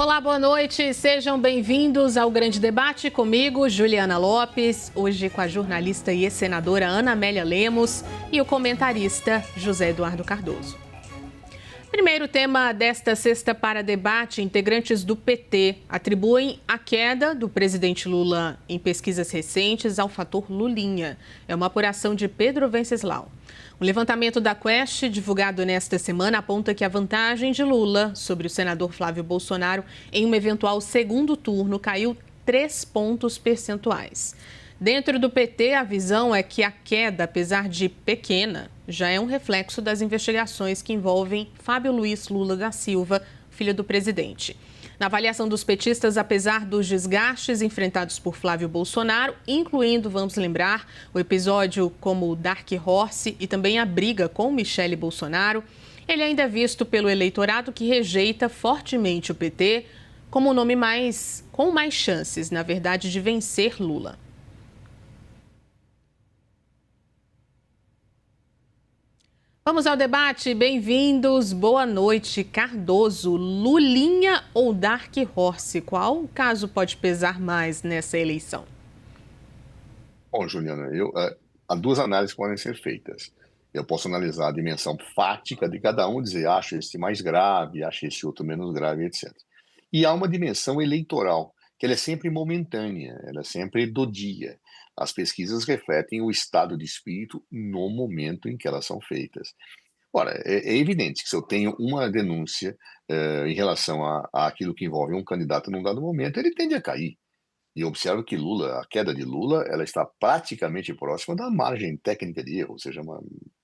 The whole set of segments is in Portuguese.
Olá, boa noite. Sejam bem-vindos ao Grande Debate comigo, Juliana Lopes, hoje com a jornalista e ex-senadora Ana Amélia Lemos e o comentarista José Eduardo Cardoso. Primeiro tema desta sexta para debate, integrantes do PT atribuem a queda do presidente Lula em pesquisas recentes ao fator Lulinha. É uma apuração de Pedro Venceslau. O levantamento da Quest, divulgado nesta semana, aponta que a vantagem de Lula sobre o senador Flávio Bolsonaro em um eventual segundo turno caiu 3 pontos percentuais. Dentro do PT, a visão é que a queda, apesar de pequena, já é um reflexo das investigações que envolvem Fábio Luiz Lula da Silva, filho do presidente. Na avaliação dos petistas, apesar dos desgastes enfrentados por Flávio Bolsonaro, incluindo, vamos lembrar, o episódio como o Dark Horse e também a briga com Michele Bolsonaro, ele ainda é visto pelo eleitorado que rejeita fortemente o PT como o nome com mais chances, na verdade, de vencer Lula. Vamos ao debate, bem-vindos, boa noite. Cardoso, Lulinha ou Dark Horse? Qual caso pode pesar mais nessa eleição? Bom, Juliana, há duas análises que podem ser feitas. Eu posso analisar a dimensão fática de cada um, dizer, acho esse mais grave, acho esse outro menos grave, etc. E há uma dimensão eleitoral, que ela é sempre momentânea, ela é sempre do dia. As pesquisas refletem o estado de espírito no momento em que elas são feitas. Ora, é evidente que se eu tenho uma denúncia em relação àquilo que envolve um candidato num dado momento, ele tende a cair. E eu observo que a queda de Lula, ela está praticamente próxima da margem técnica de erro, ou seja,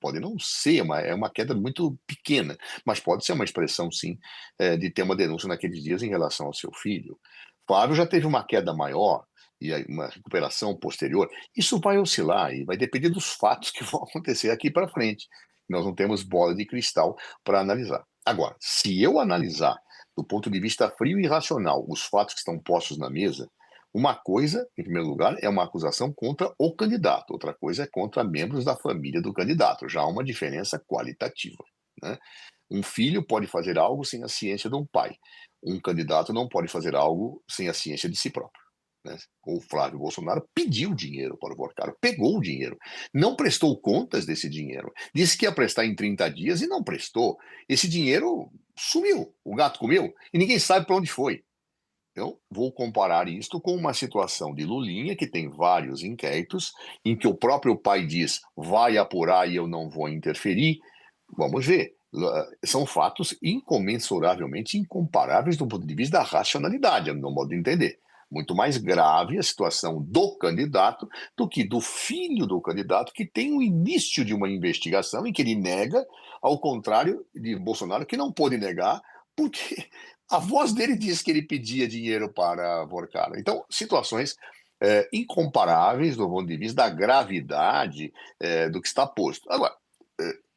pode não ser, é uma queda muito pequena, mas pode ser uma expressão, sim, de ter uma denúncia naqueles dias em relação ao seu filho. Flávio já teve uma queda maior e aí uma recuperação posterior. Isso vai oscilar e vai depender dos fatos que vão acontecer aqui para frente. Nós não temos bola de cristal para analisar. Agora, se eu analisar do ponto de vista frio e racional os fatos que estão postos na mesa, uma coisa, em primeiro lugar, é uma acusação contra o candidato, outra coisa é contra membros da família do candidato. Já há uma diferença qualitativa, né? Um filho pode fazer algo sem a ciência de um pai. Um candidato não pode fazer algo sem a ciência de si próprio, né? O Flávio Bolsonaro pediu dinheiro para o Vorcaro, pegou o dinheiro, não prestou contas desse dinheiro, disse que ia prestar em 30 dias e não prestou. Esse dinheiro sumiu, o gato comeu e ninguém sabe para onde foi. Então, vou comparar isto com uma situação de Lulinha, que tem vários inquéritos, em que o próprio pai diz, vai apurar e eu não vou interferir. Vamos ver. São fatos incomensuravelmente incomparáveis do ponto de vista da racionalidade, no modo de entender. Muito mais grave a situação do candidato do que do filho do candidato, que tem o início de uma investigação em que ele nega, ao contrário de Bolsonaro, que não pôde negar, porque a voz dele diz que ele pedia dinheiro para Vorcaro. Então, situações incomparáveis do ponto de vista da gravidade do que está posto. Agora,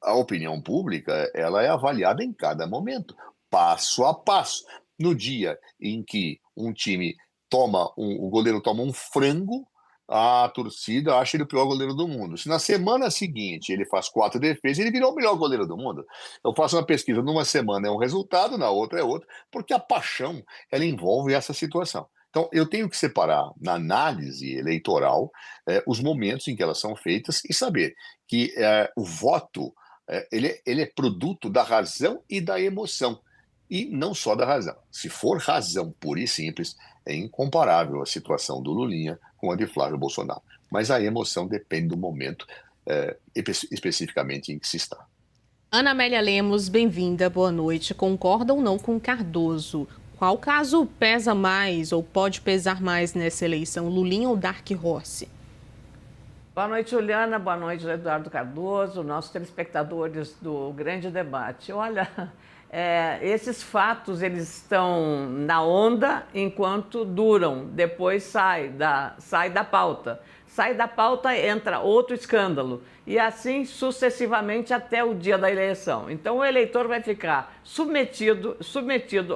a opinião pública ela é avaliada em cada momento, passo a passo. No dia em que um time o goleiro toma um frango, a torcida acha ele o pior goleiro do mundo. Se na semana seguinte ele faz 4 defesas, ele virou o melhor goleiro do mundo. Eu faço uma pesquisa, numa semana é um resultado, na outra é outro, porque a paixão ela envolve essa situação. Então, eu tenho que separar na análise eleitoral os momentos em que elas são feitas e saber que o voto ele é produto da razão e da emoção, e não só da razão. Se for razão pura e simples, é incomparável a situação do Lulinha com a de Flávio Bolsonaro. Mas a emoção depende do momento especificamente em que se está. Ana Amélia Lemos, bem-vinda, boa noite. Concorda ou não com Cardoso? Qual caso pesa mais ou pode pesar mais nessa eleição, Lulinha ou Dark Horse? Boa noite, Juliana. Boa noite, Eduardo Cardoso, nossos telespectadores do Grande Debate. Olha, esses fatos eles estão na onda enquanto duram, depois sai da pauta. Sai da pauta, entra outro escândalo e assim sucessivamente até o dia da eleição. Então o eleitor vai ficar submetido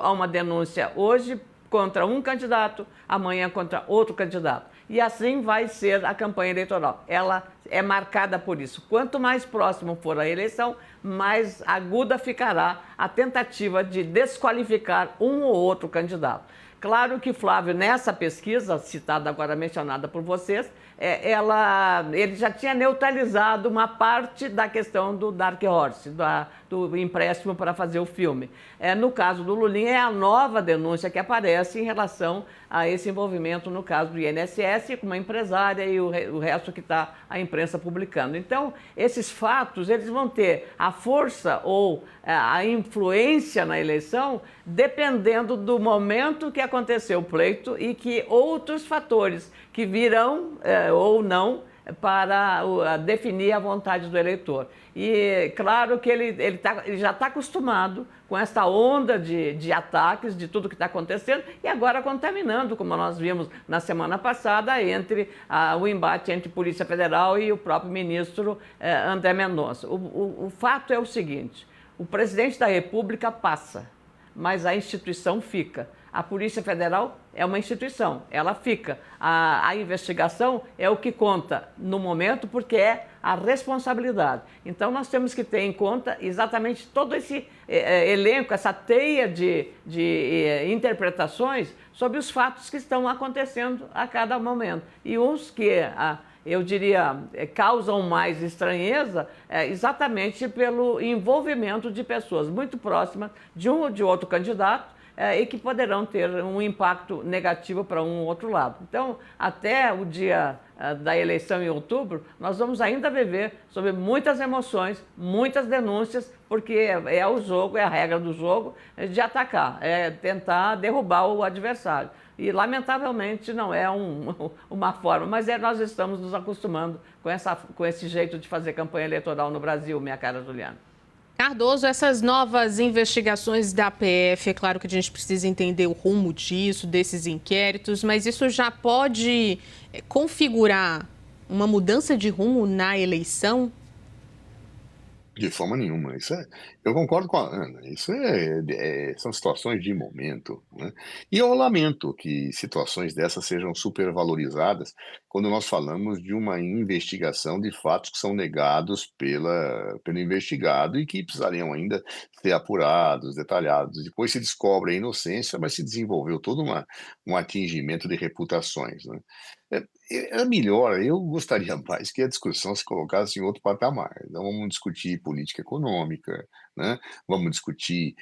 a uma denúncia hoje contra um candidato, amanhã contra outro candidato. E assim vai ser a campanha eleitoral. Ela é marcada por isso. Quanto mais próximo for a eleição, mais aguda ficará a tentativa de desqualificar um ou outro candidato. Claro que Flávio, nessa pesquisa, citada agora, mencionada por vocês, ele já tinha neutralizado uma parte da questão do Dark Horse, do empréstimo para fazer o filme. No caso do Lulinha, é a nova denúncia que aparece em relação a esse envolvimento, no caso do INSS, com uma empresária e o resto que está a imprensa publicando. Então, esses fatos, eles vão ter a força ou a influência na eleição, dependendo do momento que aconteceu o pleito e que outros fatores que virão ou não para definir a vontade do eleitor. E claro que ele já está acostumado com essa onda de ataques, de tudo que está acontecendo, e agora contaminando, como nós vimos na semana passada, entre o embate entre Polícia Federal e o próprio ministro André Mendonça. O fato é o seguinte: o presidente da República passa, mas a instituição fica. A Polícia Federal é uma instituição, ela fica. A investigação é o que conta no momento, porque é a responsabilidade. Então, nós temos que ter em conta exatamente todo esse elenco, essa teia de interpretações sobre os fatos que estão acontecendo a cada momento. E uns que, eu diria, causam mais estranheza exatamente pelo envolvimento de pessoas muito próximas de um ou de outro candidato, e que poderão ter um impacto negativo para um ou outro lado. Então, até o dia da eleição em outubro, nós vamos ainda viver sobre muitas emoções, muitas denúncias, porque é o jogo, é a regra do jogo de atacar, é tentar derrubar o adversário. E, lamentavelmente, não é uma forma, mas nós estamos nos acostumando com esse jeito de fazer campanha eleitoral no Brasil, minha cara Juliana. Cardoso, essas novas investigações da PF, é claro que a gente precisa entender o rumo disso, desses inquéritos, mas isso já pode configurar uma mudança de rumo na eleição? De forma nenhuma. Eu concordo com a Ana. São situações de momento, né? E eu lamento que situações dessas sejam supervalorizadas quando nós falamos de uma investigação de fatos que são negados pelo investigado e que precisariam ainda ser apurados, detalhados. Depois se descobre a inocência, mas se desenvolveu todo um atingimento de reputações, né? Era melhor, eu gostaria mais que a discussão se colocasse em outro patamar. Então, vamos discutir política econômica, né? Vamos discutir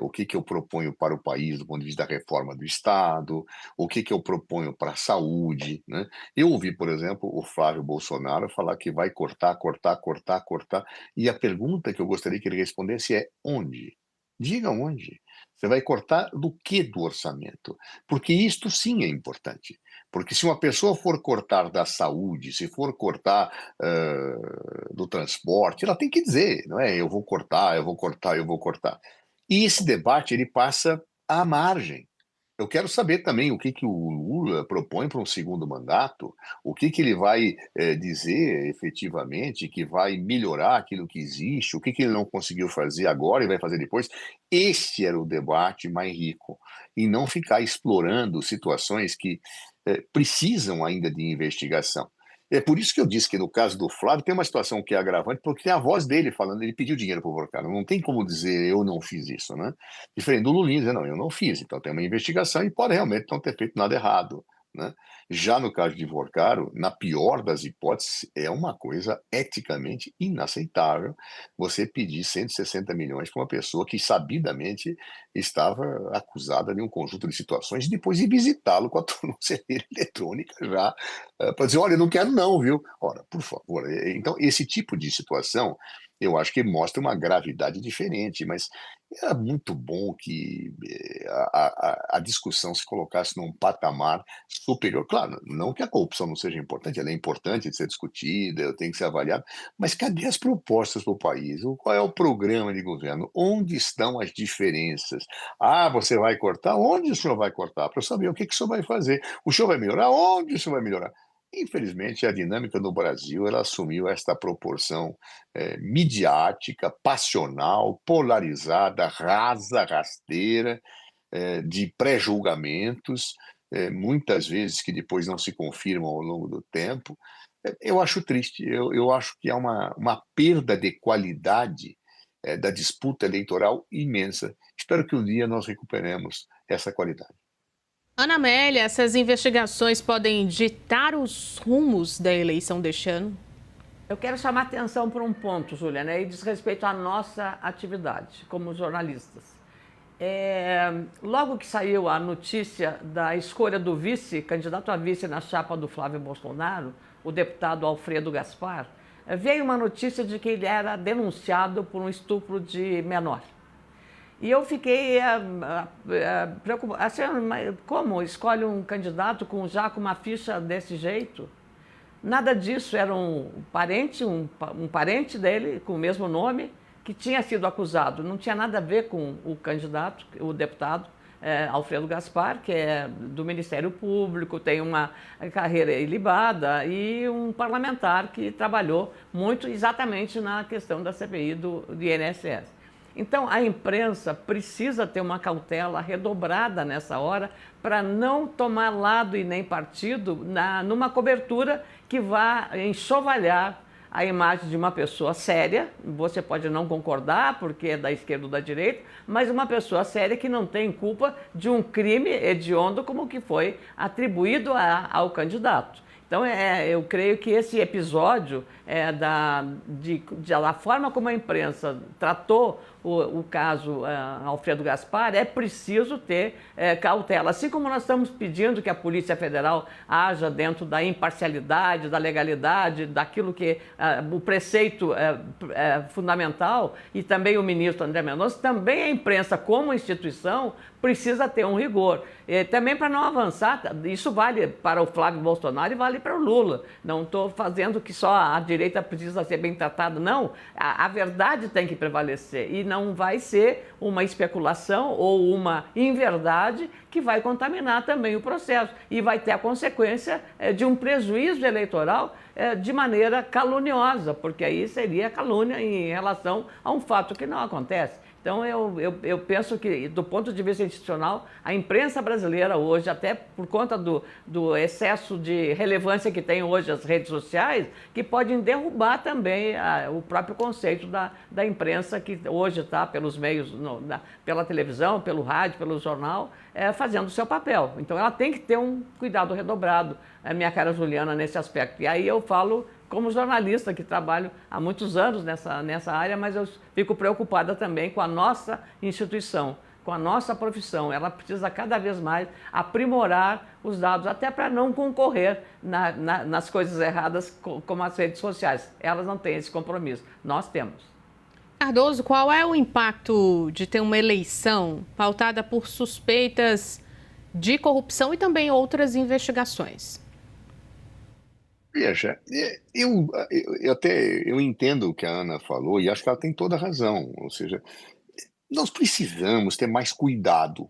o que eu proponho para o país do ponto de vista da reforma do Estado, o que eu proponho para a saúde, né? Eu ouvi, por exemplo, o Flávio Bolsonaro falar que vai cortar, e a pergunta que eu gostaria que ele respondesse é: onde? Diga onde. Você vai cortar do que do orçamento? Porque isto sim é importante. Porque se uma pessoa for cortar da saúde, se for cortar do transporte, ela tem que dizer, não é? Eu vou cortar, eu vou cortar, eu vou cortar. E esse debate, ele passa à margem. Eu quero saber também o que o Lula propõe para um segundo mandato, o que ele vai dizer efetivamente que vai melhorar aquilo que existe, o que ele não conseguiu fazer agora e vai fazer depois. Esse era o debate mais rico, e não ficar explorando situações que precisam ainda de investigação. É por isso que eu disse que no caso do Flávio tem uma situação que é agravante, porque tem a voz dele falando, ele pediu dinheiro para o Vorcaro, não tem como dizer eu não fiz isso, né? Diferente do Lulinha dizer, não, eu não fiz, então tem uma investigação e pode realmente não ter feito nada errado, né? Já no caso de Vorcaro, na pior das hipóteses, é uma coisa eticamente inaceitável você pedir 160 milhões para uma pessoa que sabidamente estava acusada de um conjunto de situações e depois ir visitá-lo com a tornozeleira eletrônica já, para dizer, olha, eu não quero não, viu? Ora, por favor. Então, esse tipo de situação, eu acho que mostra uma gravidade diferente, mas era muito bom que a discussão se colocasse num patamar superior. Claro, não que a corrupção não seja importante, ela é importante de ser discutida, ela tem que ser avaliada, mas cadê as propostas para o país? Qual é o programa de governo? Onde estão as diferenças? Ah, você vai cortar? Onde o senhor vai cortar? Para eu saber o que o senhor vai fazer. O senhor vai melhorar? Onde o senhor vai melhorar? Infelizmente, a dinâmica no Brasil ela assumiu esta proporção midiática, passional, polarizada, rasa, rasteira, de pré-julgamentos, muitas vezes que depois não se confirmam ao longo do tempo, Eu acho triste, eu acho que há uma perda de qualidade da disputa eleitoral imensa. Espero que um dia nós recuperemos essa qualidade. Ana Amélia, essas investigações podem ditar os rumos da eleição deste ano? Eu quero chamar atenção para um ponto, Juliana, e diz respeito à nossa atividade como jornalistas. Logo que saiu a notícia da escolha do vice, candidato a vice na chapa do Flávio Bolsonaro, o deputado Alfredo Gaspar, veio uma notícia de que ele era denunciado por um estupro de menor. E eu fiquei preocupada. Assim, como escolhe um candidato já com uma ficha desse jeito? Nada disso, era um parente dele, com o mesmo nome, que tinha sido acusado. Não tinha nada a ver com o candidato, o deputado Alfredo Gaspar, que é do Ministério Público, tem uma carreira ilibada e um parlamentar que trabalhou muito exatamente na questão da CPI do INSS. Então, a imprensa precisa ter uma cautela redobrada nessa hora para não tomar lado e nem partido numa cobertura que vá enxovalhar a imagem de uma pessoa séria. Você pode não concordar porque é da esquerda ou da direita, mas uma pessoa séria que não tem culpa de um crime hediondo como o que foi atribuído ao candidato. Então, eu creio que esse episódio da forma como a imprensa tratou o caso Alfredo Gaspar, é preciso ter cautela. Assim como nós estamos pedindo que a Polícia Federal haja dentro da imparcialidade, da legalidade, daquilo que o preceito fundamental, e também o ministro André Mendonça, também a imprensa como instituição precisa ter um rigor. Também para não avançar, isso vale para o Flávio Bolsonaro e vale para o Lula. Não estou fazendo que só a direita precisa ser bem tratada, não. A verdade tem que prevalecer e não vai ser uma especulação ou uma inverdade que vai contaminar também o processo e vai ter a consequência de um prejuízo eleitoral de maneira caluniosa, porque aí seria calúnia em relação a um fato que não acontece. Então, eu penso que, do ponto de vista institucional, a imprensa brasileira hoje, até por conta do excesso de relevância que tem hoje as redes sociais, que podem derrubar também o próprio conceito da imprensa, que hoje está pelos meios, pela televisão, pelo rádio, pelo jornal, fazendo o seu papel. Então, ela tem que ter um cuidado redobrado, minha cara Juliana, nesse aspecto. E aí eu falo como jornalista que trabalho há muitos anos nessa área, mas eu fico preocupada também com a nossa instituição, com a nossa profissão. Ela precisa cada vez mais aprimorar os dados, até para não concorrer nas coisas erradas como as redes sociais. Elas não têm esse compromisso, nós temos. Cardoso, qual é o impacto de ter uma eleição pautada por suspeitas de corrupção e também outras investigações? Veja, eu entendo o que a Ana falou e acho que ela tem toda a razão. Ou seja, nós precisamos ter mais cuidado.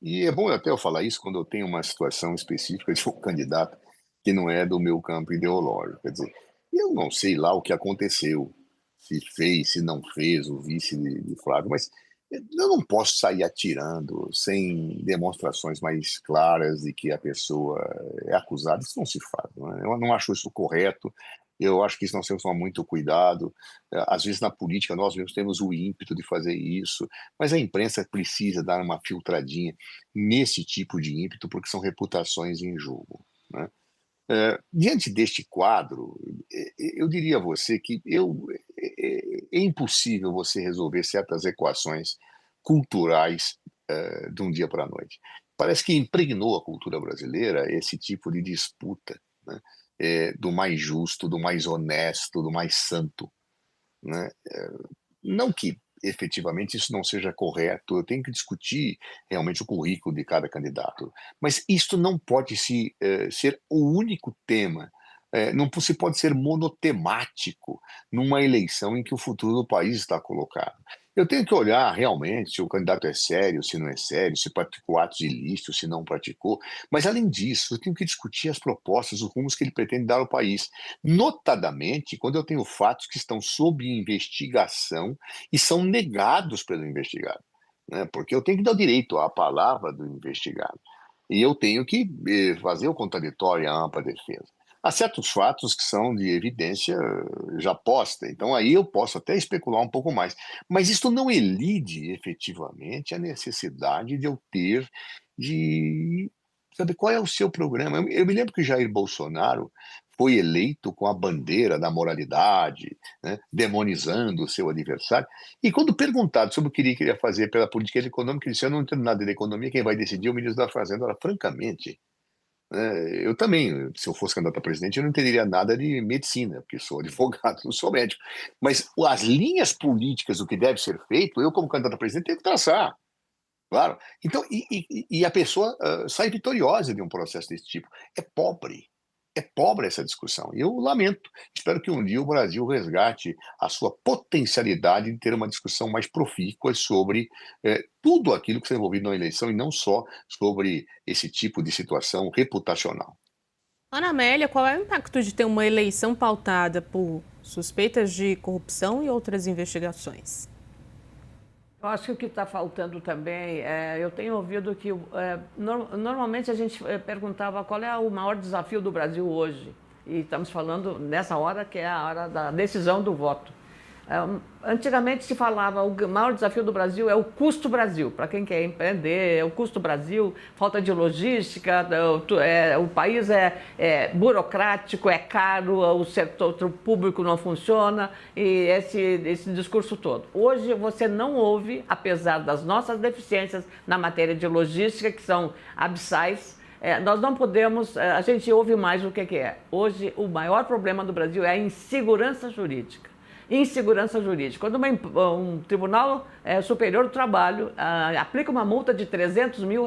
E é bom até eu falar isso quando eu tenho uma situação específica de um candidato que não é do meu campo ideológico. Quer dizer, eu não sei lá o que aconteceu, se fez, se não fez o vice de Flávio, mas eu não posso sair atirando sem demonstrações mais claras de que a pessoa é acusada. Isso não se faz, não é? Eu não acho isso correto. Eu acho que isso nós temos que tomar muito cuidado. Às vezes, na política, nós mesmos temos o ímpeto de fazer isso, mas a imprensa precisa dar uma filtradinha nesse tipo de ímpeto, porque são reputações em jogo, né? Diante deste quadro, eu diria a você que é impossível você resolver certas equações culturais de um dia para a noite. Parece que impregnou a cultura brasileira esse tipo de disputa, né? Do mais justo, do mais honesto, do mais santo, né? Não que efetivamente isso não seja correto, eu tenho que discutir realmente o currículo de cada candidato, mas isto não pode ser o único tema, não se pode ser monotemático numa eleição em que o futuro do país está colocado. Eu tenho que olhar realmente se o candidato é sério, se não é sério, se praticou atos ilícitos, se não praticou, mas além disso, eu tenho que discutir as propostas, os rumos que ele pretende dar ao país, notadamente quando eu tenho fatos que estão sob investigação e são negados pelo investigado, né? Porque eu tenho que dar o direito à palavra do investigado e eu tenho que fazer o contraditório e a ampla defesa. há certos fatos que são de evidência já posta, então aí eu posso até especular um pouco mais. Mas isso não elide efetivamente a necessidade de eu ter de saber qual é o seu programa. Eu me lembro que Jair Bolsonaro foi eleito com a bandeira da moralidade, né, demonizando o seu adversário. E quando perguntado sobre o que ele queria fazer pela política econômica, ele disse: "Eu não entendo nada de economia, quem vai decidir é o ministro da Fazenda". Ora, francamente, eu também, se eu fosse candidato a presidente, eu não entenderia nada de medicina, porque sou advogado, não sou médico. Mas as linhas políticas do que deve ser feito, eu, como candidato a presidente, tenho que traçar. Claro. Então, a pessoa sai vitoriosa de um processo desse tipo. É pobre. É pobre essa discussão. E eu lamento. Espero que um dia o Brasil resgate a sua potencialidade de ter uma discussão mais profícua sobre tudo aquilo que está envolvido na eleição e não só sobre esse tipo de situação reputacional. Ana Amélia, qual é o impacto de ter uma eleição pautada por suspeitas de corrupção e outras investigações? Eu acho que o que está faltando também, eu tenho ouvido que normalmente a gente perguntava qual é o maior desafio do Brasil hoje. E estamos falando nessa hora que é a hora da decisão do voto. Antigamente se falava o maior desafio do Brasil é o custo Brasil. Para quem quer empreender, é o custo Brasil, falta de logística, o país é burocrático, é caro, o setor público não funciona, e esse discurso todo. Hoje você não ouve, apesar das nossas deficiências na matéria de logística, que são abissais, nós não podemos, a gente ouve mais o que é. Hoje o maior problema do Brasil é a insegurança jurídica. Insegurança jurídica. Quando um Tribunal Superior do Trabalho aplica uma multa de R$300 mil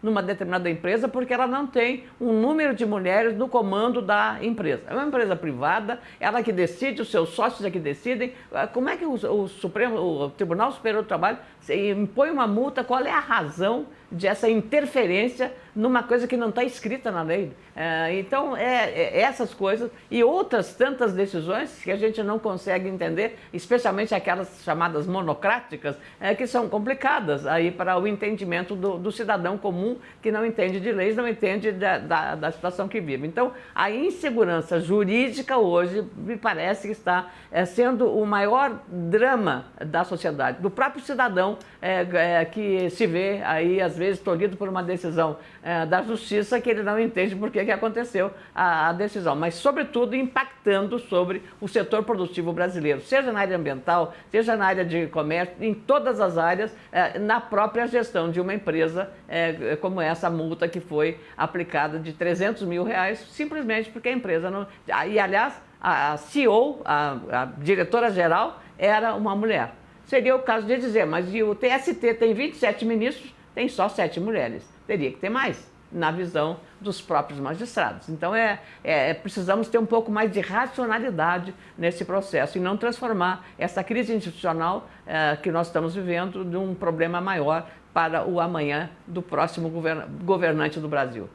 numa determinada empresa porque ela não tem um número de mulheres no comando da empresa. É uma empresa privada, ela que decide, os seus sócios é que decidem. Como é que o Tribunal Superior do Trabalho impõe uma multa? Qual é a razão dessa interferência numa coisa que não está escrita na lei? Então, essas coisas e outras tantas decisões que a gente não consegue entender, especialmente aquelas chamadas monocráticas, que são complicadas aí para o entendimento do cidadão comum que não entende de leis, não entende da situação que vive. Então, a insegurança jurídica hoje me parece que está sendo o maior drama da sociedade, do próprio cidadão que se vê aí, às vezes, tolhido por uma decisão da justiça que ele não entende por que aconteceu a decisão, mas, sobretudo, impactando sobre o setor produtivo brasileiro, seja na área ambiental, seja na área de comércio, em todas as áreas, na própria gestão de uma empresa como essa multa que foi aplicada de R$300 mil, simplesmente porque a empresa não... E, aliás, a CEO, a diretora-geral, era uma mulher. Seria o caso de dizer, mas o TST tem 27 ministros, tem só 7 mulheres. Teria que ter mais, na visão dos próprios magistrados. Então, precisamos ter um pouco mais de racionalidade nesse processo e não transformar essa crise institucional que nós estamos vivendo num problema maior para o amanhã do próximo governante do Brasil.